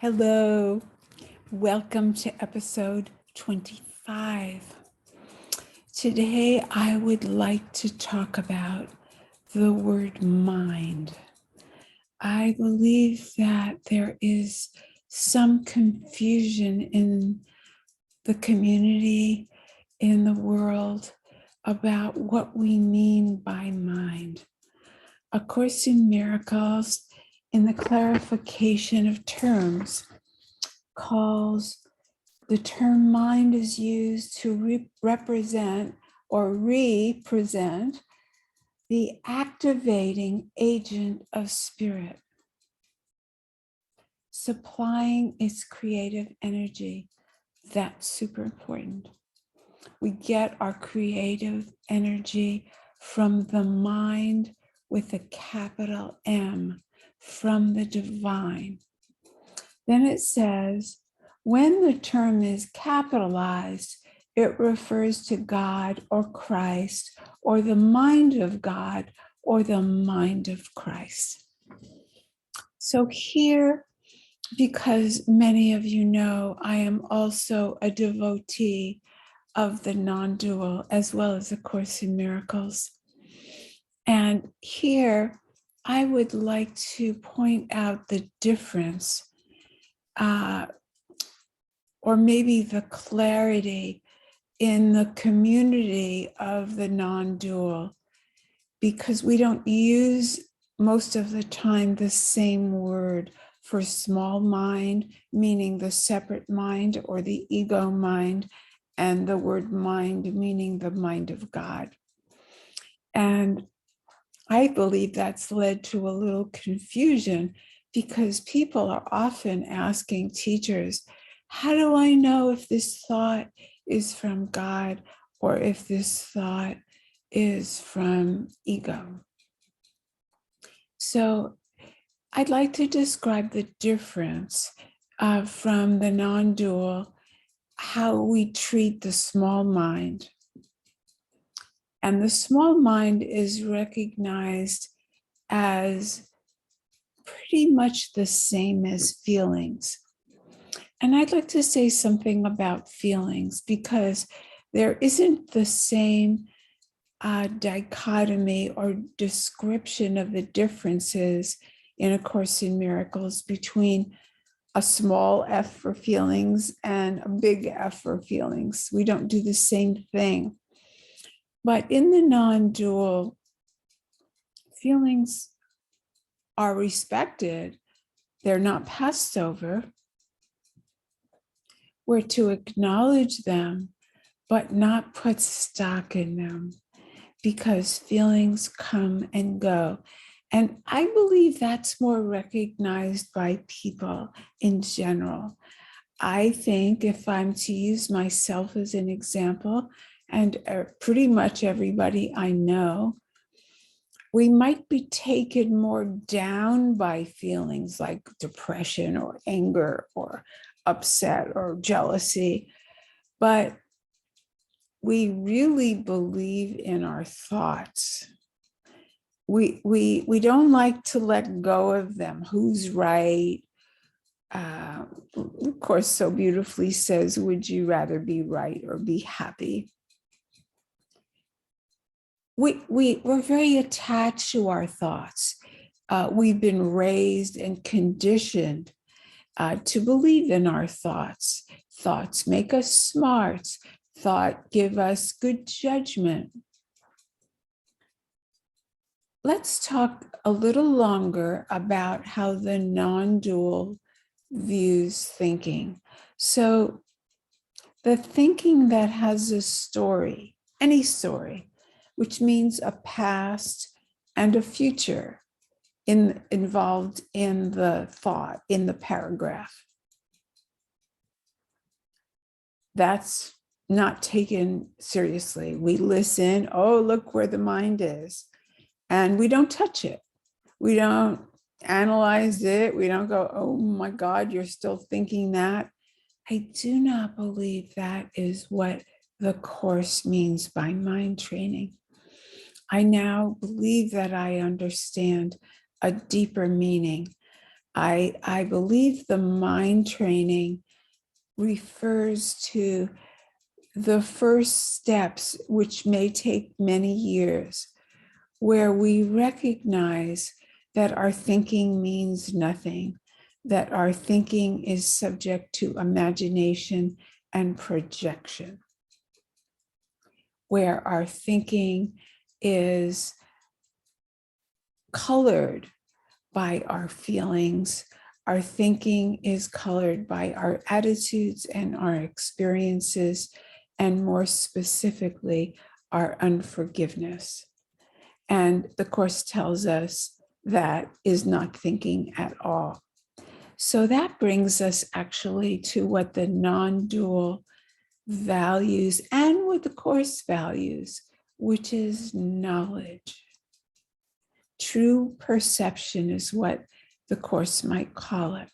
Hello, welcome to episode 25. Today, I would like to talk about the word mind. I believe that there is some confusion in the community, in the world, about what we mean by mind. A Course in Miracles, in the clarification of terms, calls the term mind is used to represent or represent the activating agent of spirit, supplying its creative energy. That's super important. We get our creative energy from the mind with a capital M, from the divine. Then it says, when the term is capitalized, it refers to God or Christ or the mind of God or the mind of Christ. So here, because many of you know, I am also a devotee of the non-dual as well as A Course in Miracles. And here, I would like to point out the difference or maybe the clarity in the community of the non-dual, because we don't use most of the time the same word for small mind, meaning the separate mind or the ego mind, and the word mind, meaning the mind of God. And I believe that's led to a little confusion because people are often asking teachers, how do I know if this thought is from God or if this thought is from ego? So I'd like to describe the difference from the non-dual, how we treat the small mind. And the small mind is recognized as pretty much the same as feelings. And I'd like to say something about feelings because there isn't the same dichotomy or description of the differences in A Course in Miracles between a small F for feelings and a big F for feelings. We don't do the same thing. But in the non-dual, feelings are respected. They're not passed over. We're to acknowledge them, but not put stock in them, because feelings come and go. And I believe that's more recognized by people in general. I think if I'm to use myself as an example, and pretty much everybody I know, we might be taken more down by feelings like depression or anger or upset or jealousy, but we really believe in our thoughts. We don't like to let go of them. Who's right? Of course, so beautifully says, would you rather be right or be happy? We're very attached to our thoughts. We've been raised and conditioned to believe in our thoughts. Thoughts make us smart. Thought give us good judgment. Let's talk a little longer about how the non-dual views thinking. So the thinking that has a story, any story, which means a past and a future involved in the thought, in the paragraph. That's not taken seriously. We listen, oh, look where the mind is. And we don't touch it. We don't analyze it. We don't go, oh my God, you're still thinking that. I do not believe that is what the Course means by mind training. I now believe that I understand a deeper meaning. I believe the mind training refers to the first steps, which may take many years, where we recognize that our thinking means nothing, that our thinking is subject to imagination and projection, where our thinking is colored by our feelings. Our thinking is colored by our attitudes and our experiences, and more specifically, our unforgiveness. And the Course tells us that is not thinking at all. So that brings us actually to what the non-dual values and what the Course values, which is knowledge. True perception is what the Course might call it.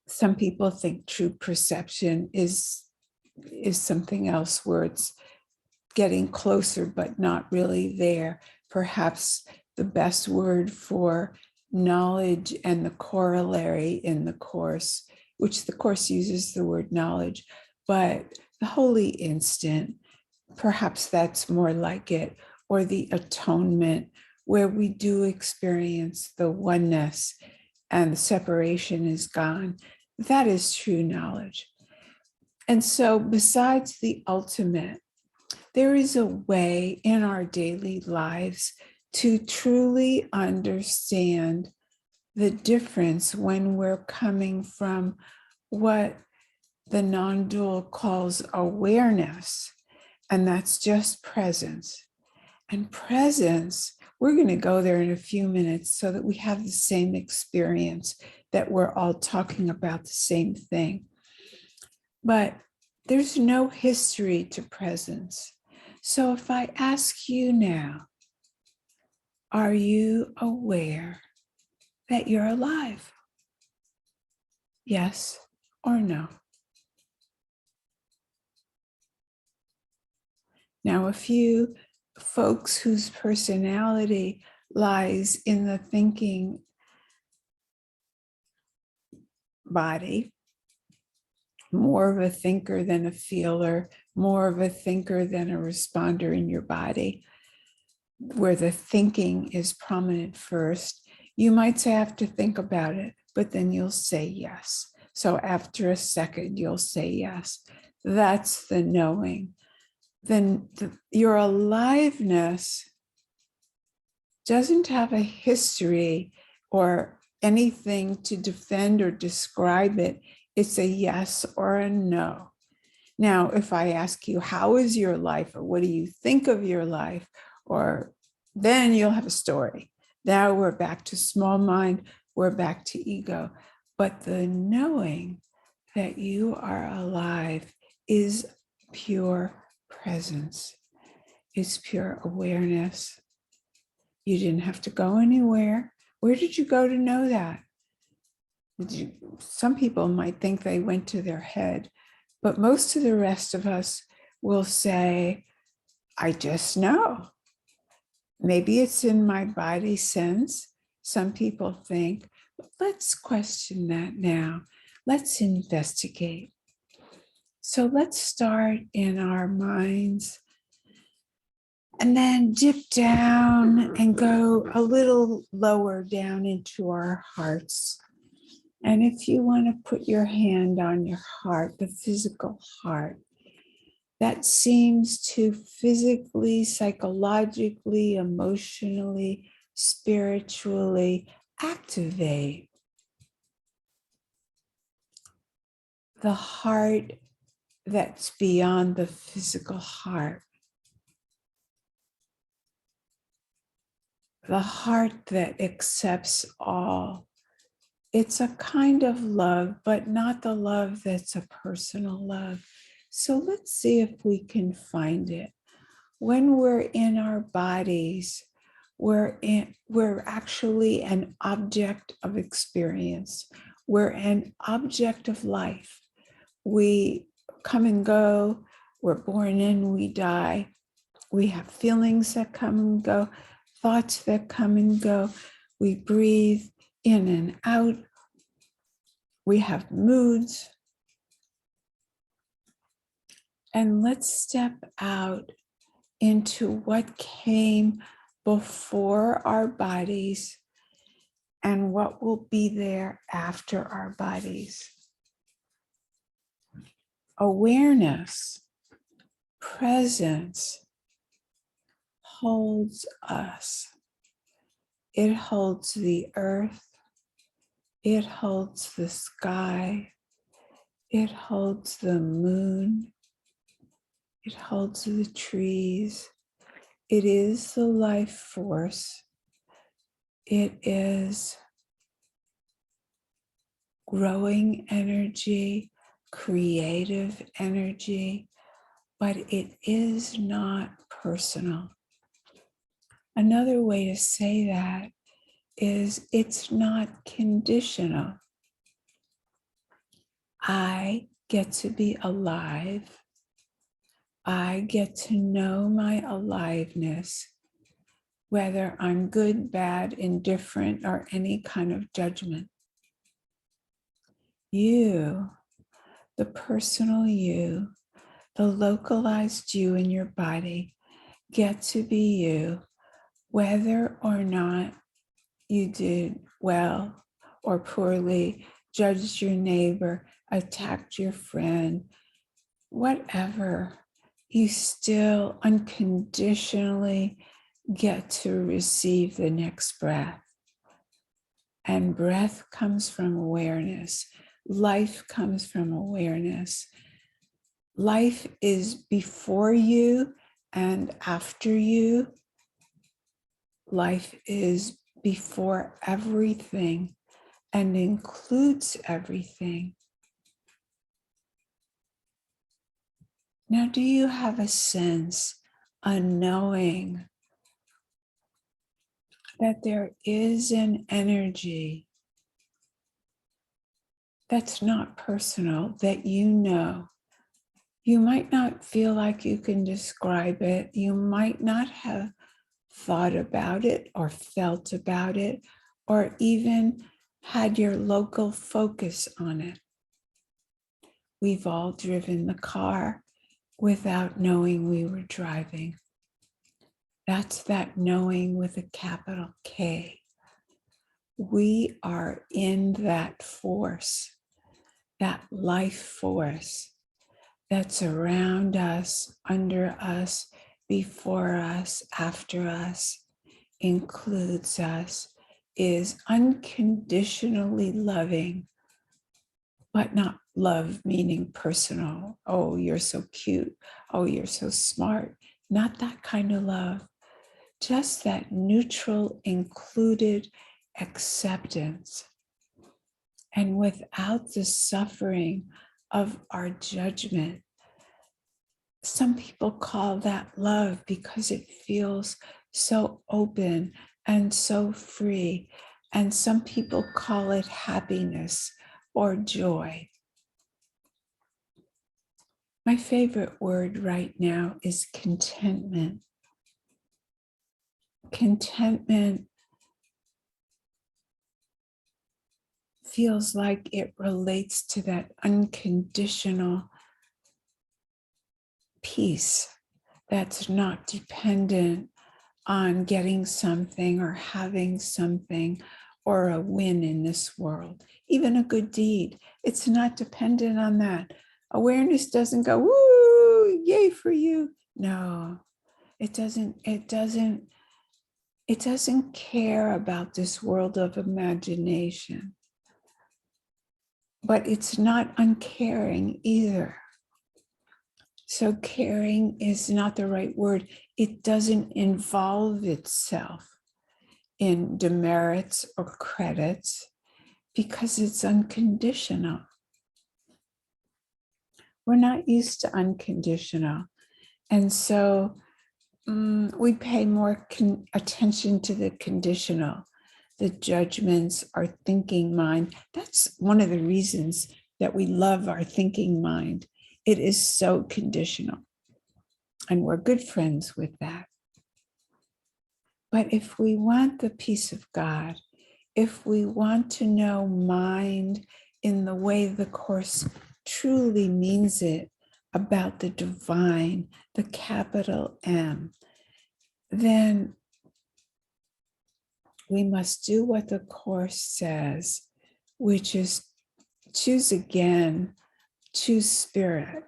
Some people think true perception is something else, where it's getting closer but not really there. Perhaps the best word for knowledge and the corollary in the Course, which the Course uses the word knowledge, but the holy instant, perhaps that's more like it, or the atonement, where we do experience the oneness and the separation is gone. That is true knowledge. And so besides the ultimate, there is a way in our daily lives to truly understand the difference when we're coming from what the non-dual calls awareness, and that's just presence. And presence, we're going to go there in a few minutes so that we have the same experience, that we're all talking about the same thing. But there's no history to presence. So if I ask you now, are you aware that you're alive? Yes or no? Now, a few folks whose personality lies in the thinking body, more of a thinker than a feeler, more of a thinker than a responder in your body, where the thinking is prominent first, you might say, I have to think about it, but then you'll say yes. So after a second, you'll say yes. That's the knowing. Then your aliveness doesn't have a history or anything to defend or describe it. It's a yes or a no. Now, if I ask you, how is your life, or what do you think of your life, or then you'll have a story. Now we're back to small mind, we're back to ego. But the knowing that you are alive is pure presence, it's pure awareness. You didn't have to go anywhere. Where did you go to know that? Some people might think they went to their head, but most of the rest of us will say, I just know. Maybe it's in my body sense. Some people think, but let's question that now. Let's investigate. So let's start in our minds and then dip down and go a little lower down into our hearts. And if you want to put your hand on your heart, the physical heart, that seems to physically, psychologically, emotionally, spiritually activate the heart that's beyond the physical heart. The heart that accepts all. It's a kind of love, but not the love that's a personal love. So let's see if we can find it. When we're in our bodies, we're actually an object of experience. We're an object of life. We come and go. We're born in, we die. We have feelings that come and go, thoughts that come and go. We breathe in and out. We have moods. And let's step out into what came before our bodies and what will be there after our bodies. Awareness, presence holds us. It holds the earth. It holds the sky. It holds the moon. It holds the trees. It is the life force. It is growing energy, creative energy, but it is not personal. Another way to say that is it's not conditional. I get to be alive. I get to know my aliveness, whether I'm good, bad, indifferent, or any kind of judgment. You, the personal you, the localized you in your body, get to be you, whether or not you did well or poorly, judged your neighbor, attacked your friend, whatever, you still unconditionally get to receive the next breath. And breath comes from awareness. Life comes from awareness. Life is before you and after you. Life is before everything and includes everything. Now, do you have a sense, a knowing that there is an energy that's not personal, that you know? You might not feel like you can describe it. You might not have thought about it or felt about it or even had your local focus on it. We've all driven the car without knowing we were driving. That's that knowing with a capital K. We are in that force, that life force that's around us, under us, before us, after us, includes us, is unconditionally loving, but not love meaning personal. Oh, you're so cute. Oh, you're so smart. Not that kind of love. Just that neutral, included acceptance. And without the suffering of our judgment. Some people call that love because it feels so open and so free. And some people call it happiness or joy. My favorite word right now is contentment. Contentment feels like it relates to that unconditional peace that's not dependent on getting something or having something or a win in this world, even a good deed. It's not dependent on that. Awareness doesn't go, woo, yay for you. No, it doesn't care about this world of imagination. But it's not uncaring either. So caring is not the right word. It doesn't involve itself in demerits or credits because it's unconditional. We're not used to unconditional. And so we pay more attention to the conditional, the judgments, our thinking mind. That's one of the reasons that we love our thinking mind. It is so conditional. And we're good friends with that. But if we want the peace of God, if we want to know mind in the way the Course truly means it, about the divine, the capital M, then we must do what the Course says, which is choose again, choose spirit.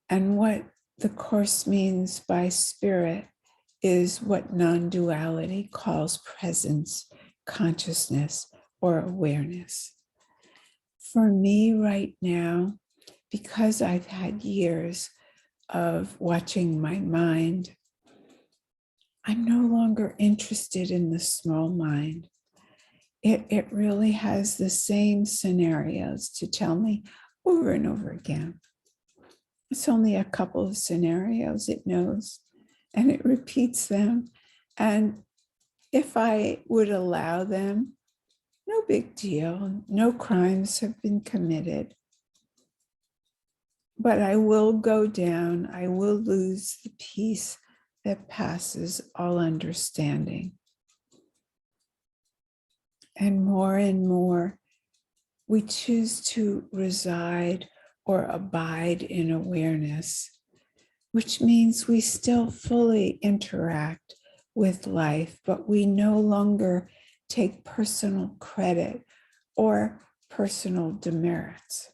And what the Course means by spirit is what non-duality calls presence, consciousness, or awareness. For me right now, because I've had years of watching my mind, I'm no longer interested in the small mind. It really has the same scenarios to tell me over and over again. It's only a couple of scenarios it knows, and it repeats them. And if I would allow them, no big deal. No crimes have been committed. But I will go down. I will lose the peace that passes all understanding. And more, we choose to reside or abide in awareness, which means we still fully interact with life, but we no longer take personal credit or personal demerits.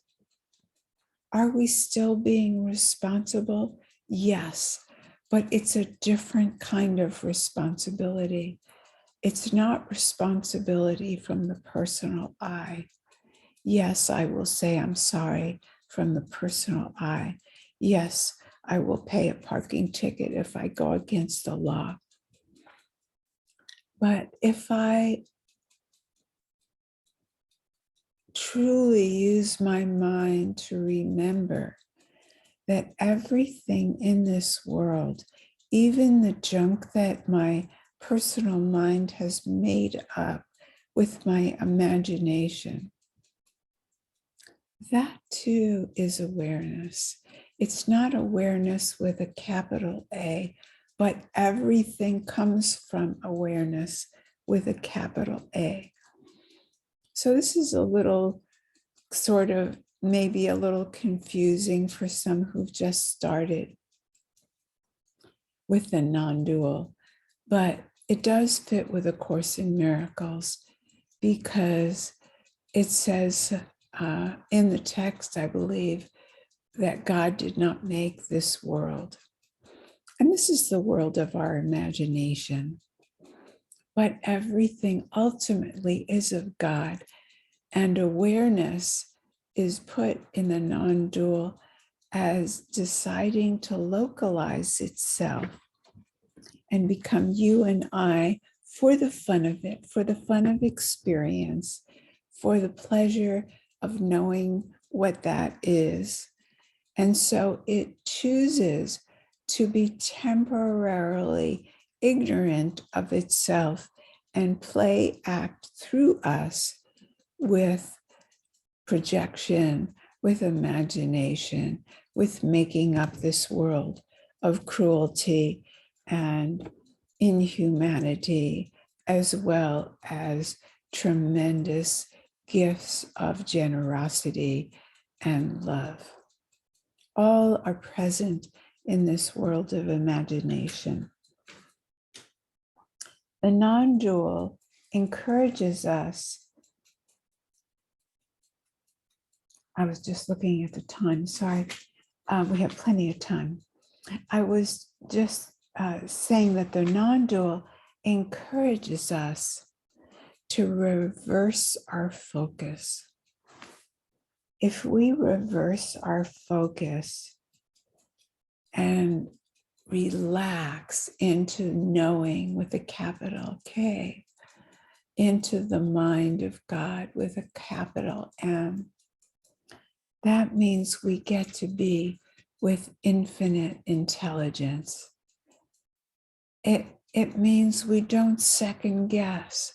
Are we still being responsible? Yes, but it's a different kind of responsibility. It's not responsibility from the personal I. Yes, I will say I'm sorry from the personal I. Yes, I will pay a parking ticket if I go against the law. But if I truly use my mind to remember that everything in this world, even the junk that my personal mind has made up with my imagination, that too is awareness. It's not awareness with a capital A, but everything comes from awareness with a capital A. So this is a little sort of maybe a little confusing for some who've just started with the non-dual, but it does fit with A Course in Miracles because it says in the text, I believe, that God did not make this world. And this is the world of our imagination. But everything ultimately is of God. And awareness is put in the non-dual as deciding to localize itself and become you and I for the fun of it, for the fun of experience, for the pleasure of knowing what that is. And so it chooses to be temporarily ignorant of itself and play act through us with projection, with imagination, with making up this world of cruelty and inhumanity, as well as tremendous gifts of generosity and love. All are present in this world of imagination. The non-dual encourages us. I was just looking at the time, sorry. We have plenty of time. I was just saying that the non-dual encourages us to reverse our focus. If we reverse our focus and relax into knowing with a capital K, into the mind of God with a capital M, that means we get to be with infinite intelligence. It means we don't second guess.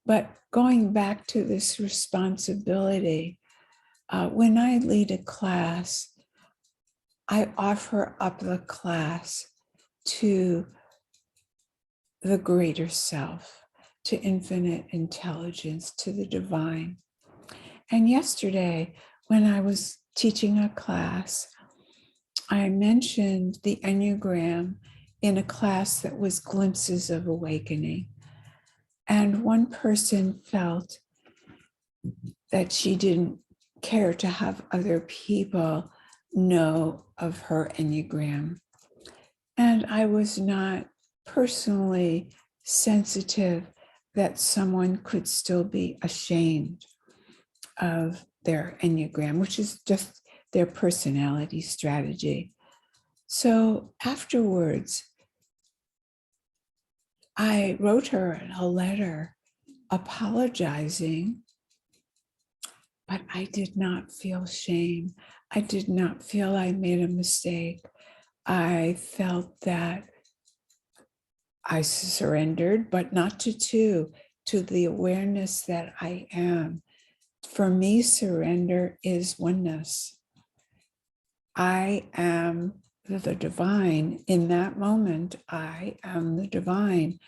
But going back to this responsibility, when I lead a class, I offer up the class to the greater self, to infinite intelligence, to the divine. And yesterday, when I was teaching a class, I mentioned the Enneagram in a class that was Glimpses of Awakening. And one person felt that she didn't care to have other people know of her Enneagram. And I was not personally sensitive that someone could still be ashamed of their Enneagram, which is just their personality strategy. So afterwards, I wrote her a letter apologizing, but I did not feel shame. I did not feel I made a mistake. I felt that I surrendered, but not to two, to the awareness that I am. For me, surrender is oneness. I am the divine. In that moment, I am the divine.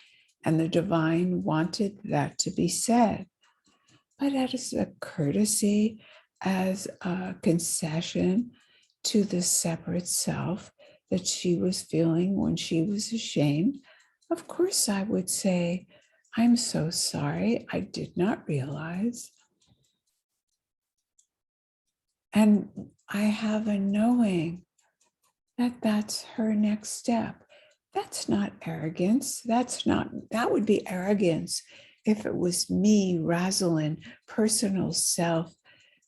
And the divine wanted that to be said. But as a courtesy, as a concession to the separate self that she was feeling when she was ashamed, of course I would say, I'm so sorry, I did not realize. And I have a knowing that that's her next step. That's not arrogance. That would be arrogance if it was me, Rosalind, personal self,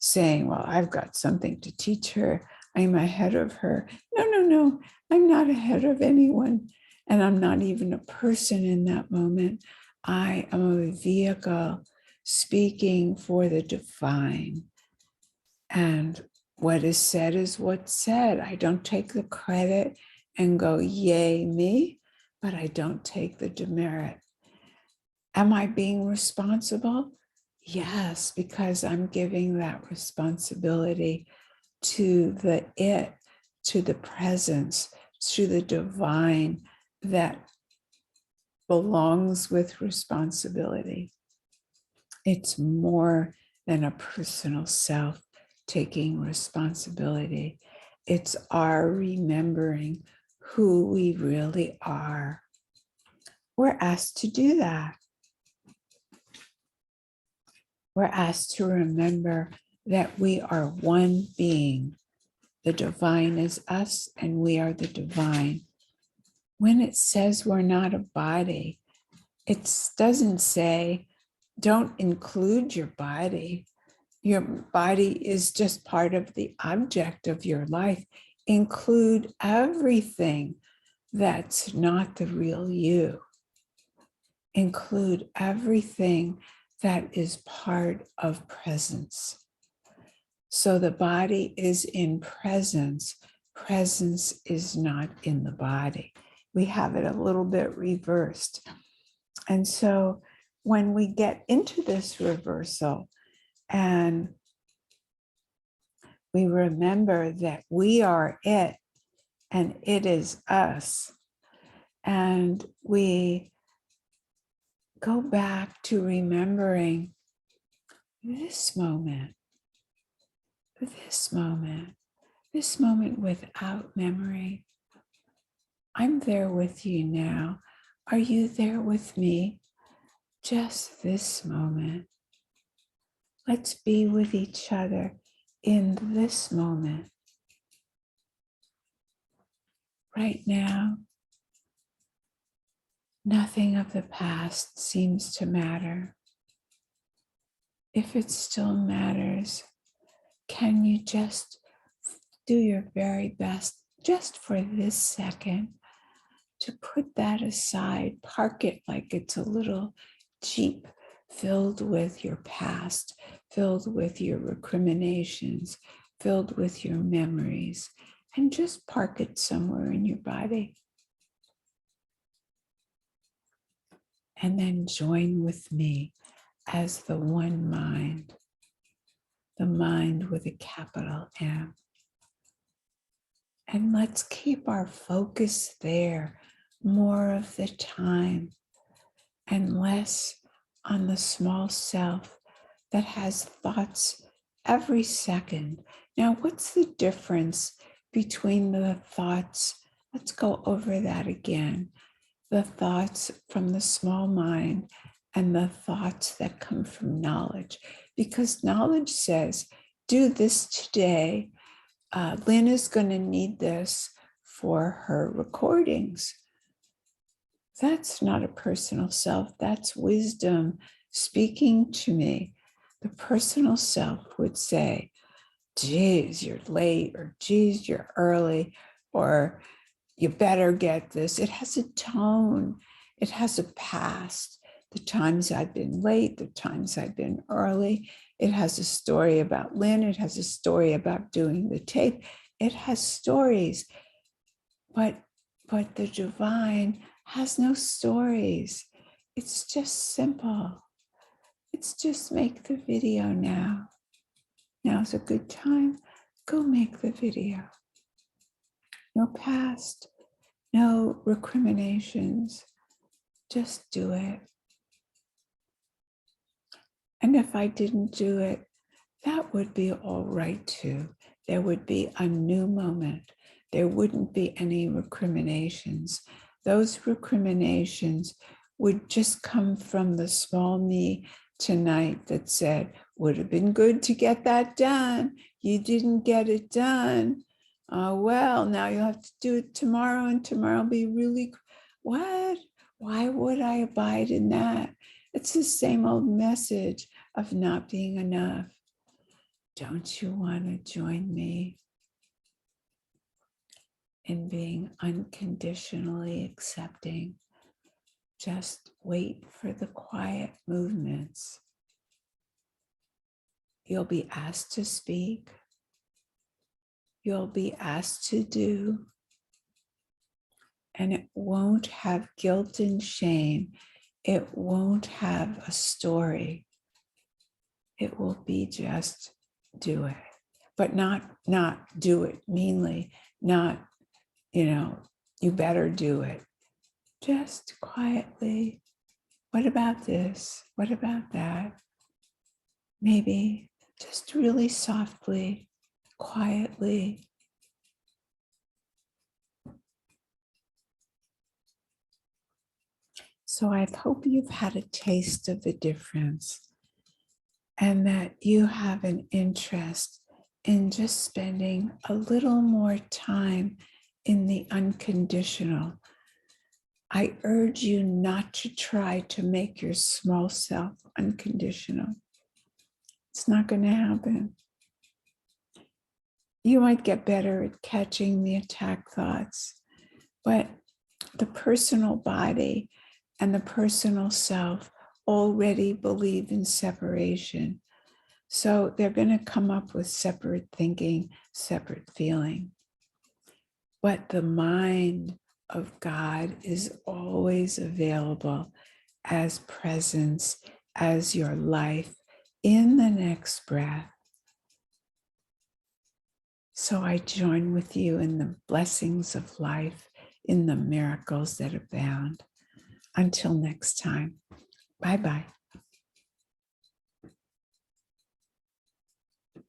saying, well, I've got something to teach her. I'm ahead of her. No, I'm not ahead of anyone. And I'm not even a person in that moment. I am a vehicle speaking for the divine. And what is said is what's said. I don't take the credit and go, yay, me, but I don't take the demerit. Am I being responsible? Yes, because I'm giving that responsibility to the it, to the presence, to the divine that belongs with responsibility. It's more than a personal self taking responsibility. It's our remembering who we really are. We're asked to do that. We're asked to remember that we are one being. The divine is us, and we are the divine. When it says we're not a body, it doesn't say, don't include your body. Your body is just part of the object of your life. Include everything that's not the real you. Include everything that is part of presence. So the body is in presence. Presence is not in the body. We have it a little bit reversed. And so when we get into this reversal, and we remember that we are it and it is us. And we go back to remembering this moment, this moment, this moment without memory. I'm there with you now. Are you there with me? Just this moment. Let's be with each other in this moment. Right now, nothing of the past seems to matter. If it still matters, can you just do your very best, just for this second, to put that aside, park it like it's a little Jeep filled with your past, filled with your recriminations, filled with your memories, and just park it somewhere in your body. And then join with me as the one mind, the mind with a capital M. And let's keep our focus there more of the time and less on the small self that has thoughts every second. Now, what's the difference between the thoughts? Let's go over that again. The thoughts from the small mind and the thoughts that come from knowledge. Because knowledge says, do this today. Lynn is going to need this for her recordings. That's not a personal self. That's wisdom speaking to me. The personal self would say, geez, you're late, or geez, you're early, or you better get this. It has a tone. It has a past. The times I've been late, the times I've been early. It has a story about Lynn. It has a story about doing the tape. It has stories, but the divine has no stories. It's just simple. It's just make the video now. Now's a good time. Go make the video. No past, no recriminations. Just do it. And if I didn't do it, that would be all right too. There would be a new moment. There wouldn't be any recriminations. Those recriminations would just come from the small me tonight that said, would have been good to get that done. You didn't get it done. Well, now you'll have to do it tomorrow, and tomorrow will be really, what? Why would I abide in that? It's the same old message of not being enough. Don't you want to join me in being unconditionally accepting? Just wait for the quiet movements. You'll be asked to speak. You'll be asked to do. And it won't have guilt and shame. It won't have a story. It will be just do it, but not do it meanly, not, you better do it. Just quietly, what about this? What about that? Maybe just really softly, quietly. So I hope you've had a taste of the difference and that you have an interest in just spending a little more time in the unconditional. I urge you not to try to make your small self unconditional. It's not going to happen. You might get better at catching the attack thoughts, but the personal body and the personal self already believe in separation. So they're going to come up with separate thinking, separate feeling. But the mind of God is always available as presence, as your life in the next breath. So I join with you in the blessings of life, in the miracles that abound. Until next time, bye-bye.